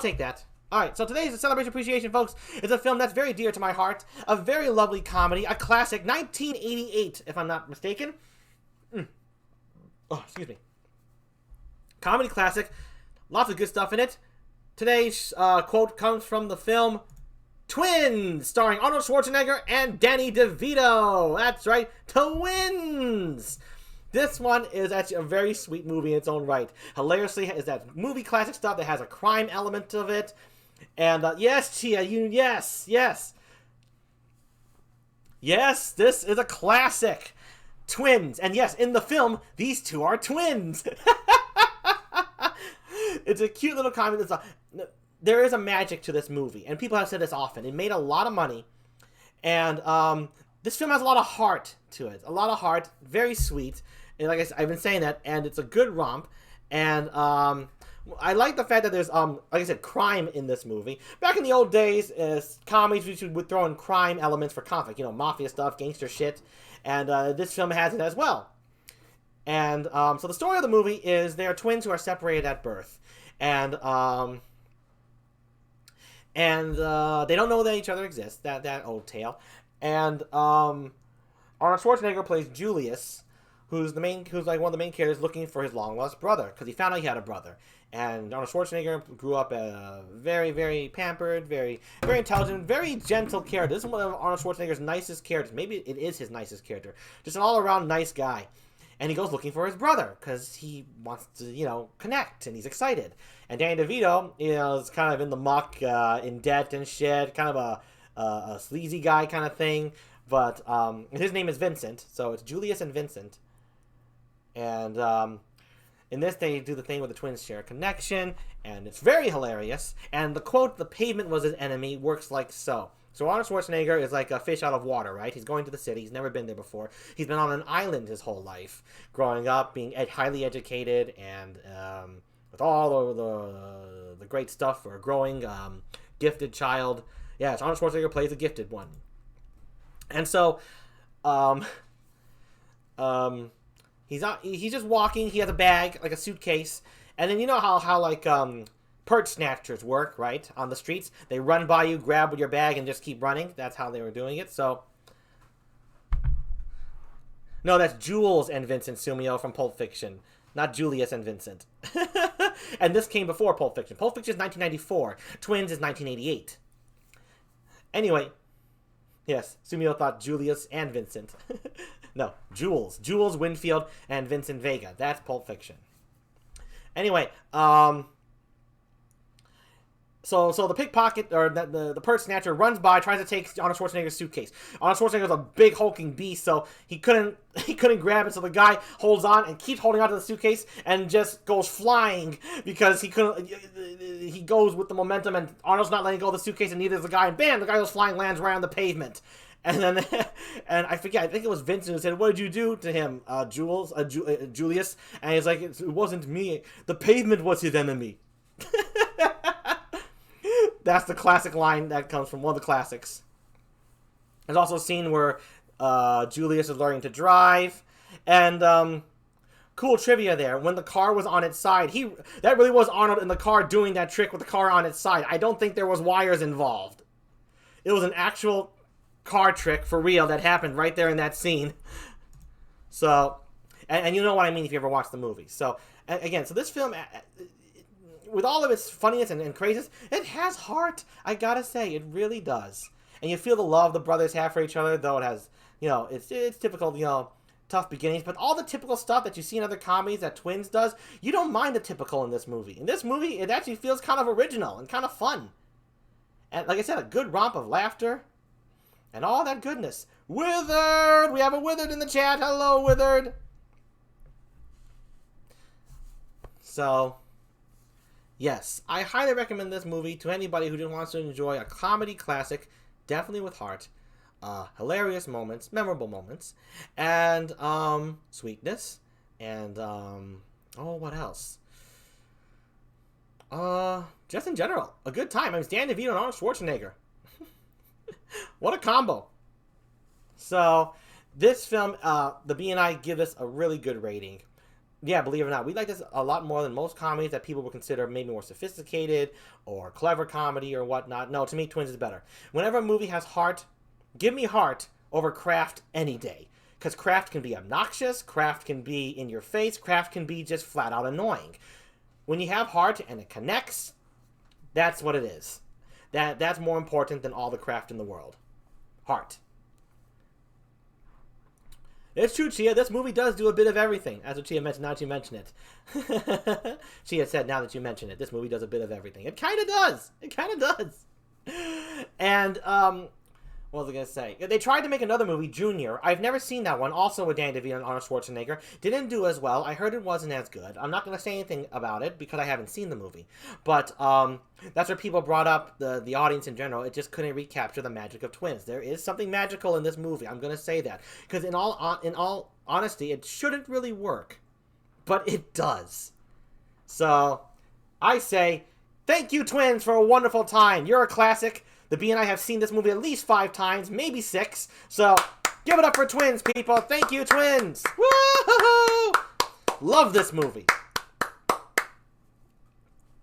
take that. Alright, so today's Celebration Appreciation, folks, is a film that's very dear to my heart. A very lovely comedy, a classic, 1988, if I'm not mistaken. Oh, excuse me. Comedy classic, lots of good stuff in it. Today's quote comes from the film Twins, starring Arnold Schwarzenegger and Danny DeVito. That's right, Twins! This one is actually a very sweet movie in its own right. Hilariously, is that movie classic stuff that has a crime element of it. And, yes, Chia, yes. Yes, this is a classic. Twins. And yes, in the film, these two are twins. It's a cute little comedy. There is a magic to this movie, and people have said this often. It made a lot of money, and this film has a lot of heart to it. A lot of heart, very sweet. And like I said, I've been saying that, and it's a good romp. And I like the fact that there's, like I said, crime in this movie. Back in the old days, comedies would throw in crime elements for conflict. You know, mafia stuff, gangster shit. And this film has it as well. And so the story of the movie is they are twins who are separated at birth. And they don't know that each other exists. That old tale. And Arnold Schwarzenegger plays Julius, who's like one of the main characters looking for his long lost brother, because he found out he had a brother. And Arnold Schwarzenegger grew up a very, very pampered, very, very intelligent, very gentle character. This is one of Arnold Schwarzenegger's nicest characters. Maybe it is his nicest character. Just an all-around nice guy. And he goes looking for his brother because he wants to, connect, and he's excited. And Danny DeVito, is kind of in the muck, in debt and shit, kind of a sleazy guy kind of thing. But his name is Vincent, so it's Julius and Vincent. And in this, they do the thing where the twins share a connection, and it's very hilarious. And the quote, "The pavement was his enemy," works like so. So Arnold Schwarzenegger is like a fish out of water, right? He's going to the city. He's never been there before. He's been on an island his whole life, growing up, being highly educated, and with all the great stuff for a growing, gifted child. Yes, Arnold Schwarzenegger plays a gifted one. And so, he's just walking. He has a bag, like a suitcase, and then you know how like purse snatchers work, right? On the streets, they run by you, grab with your bag, and just keep running. That's how they were doing it. So, no, that's Jules and Vincent Sumio from Pulp Fiction, not Julius and Vincent. And this came before Pulp Fiction. Pulp Fiction is 1994. Twins is 1988. Anyway, yes, Sumio thought Julius and Vincent. No, Jules. Jules Winfield and Vincent Vega. That's Pulp Fiction. Anyway, So the pickpocket, or the purse snatcher, runs by, tries to take Arnold Schwarzenegger's suitcase. Arnold Schwarzenegger's a big hulking beast, so he couldn't grab it. So the guy holds on and keeps holding onto the suitcase and just goes flying because he couldn't. He goes with the momentum, and Arnold's not letting go of the suitcase, and neither is the guy. And bam, the guy goes flying, lands right on the pavement. And then, and I forget, I think it was Vincent who said, "What did you do to him, Julius?" And he's like, "It wasn't me. The pavement was his enemy." That's the classic line that comes from one of the classics. There's also a scene where Julius is learning to drive. And cool trivia there. When the car was on its side, that really was Arnold in the car doing that trick with the car on its side. I don't think there was wires involved. It was an actual car trick for real that happened right there in that scene. So, and you know what I mean if you ever watched the movie. So, again, so this film, with all of its funniness and craziness, it has heart. I gotta say, it really does. And you feel the love the brothers have for each other, though it has, it's typical, tough beginnings. But all the typical stuff that you see in other comedies that Twins does, you don't mind the typical in this movie. In this movie, it actually feels kind of original and kind of fun. And like I said, a good romp of laughter and all that goodness. Withered! We have a Withered in the chat. Hello, Withered! So, yes, I highly recommend this movie to anybody who just wants to enjoy a comedy classic, definitely with heart, hilarious moments, memorable moments, and sweetness, and what else? Just in general, a good time. I mean, it's Dan DeVito and Arnold Schwarzenegger. What a combo! So, this film, the B&I give this a really good rating. Yeah, believe it or not, we like this a lot more than most comedies that people would consider maybe more sophisticated or clever comedy or whatnot. No, to me, Twins is better. Whenever a movie has heart, give me heart over craft any day. Because craft can be obnoxious, craft can be in your face, craft can be just flat out annoying. When you have heart and it connects, that's what it is. That's more important than all the craft in the world. Heart. It's true, Chia. This movie does do a bit of everything. That's what Chia mentioned. Now that you mention it. Chia said, now that you mention it, this movie does a bit of everything. It kind of does. It kind of does. And, what was I going to say? They tried to make another movie, Junior. I've never seen that one. Also with Danny DeVito and Arnold Schwarzenegger. Didn't do as well. I heard it wasn't as good. I'm not going to say anything about it because I haven't seen the movie. But that's where people brought up the audience in general. It just couldn't recapture the magic of Twins. There is something magical in this movie. I'm going to say that. Because in all honesty, it shouldn't really work. But it does. So, I say, thank you, Twins, for a wonderful time. You're a classic. The B and I have seen this movie at least 5 times, maybe 6. So, give it up for Twins, people. Thank you, Twins. Woo-hoo-hoo! Love this movie.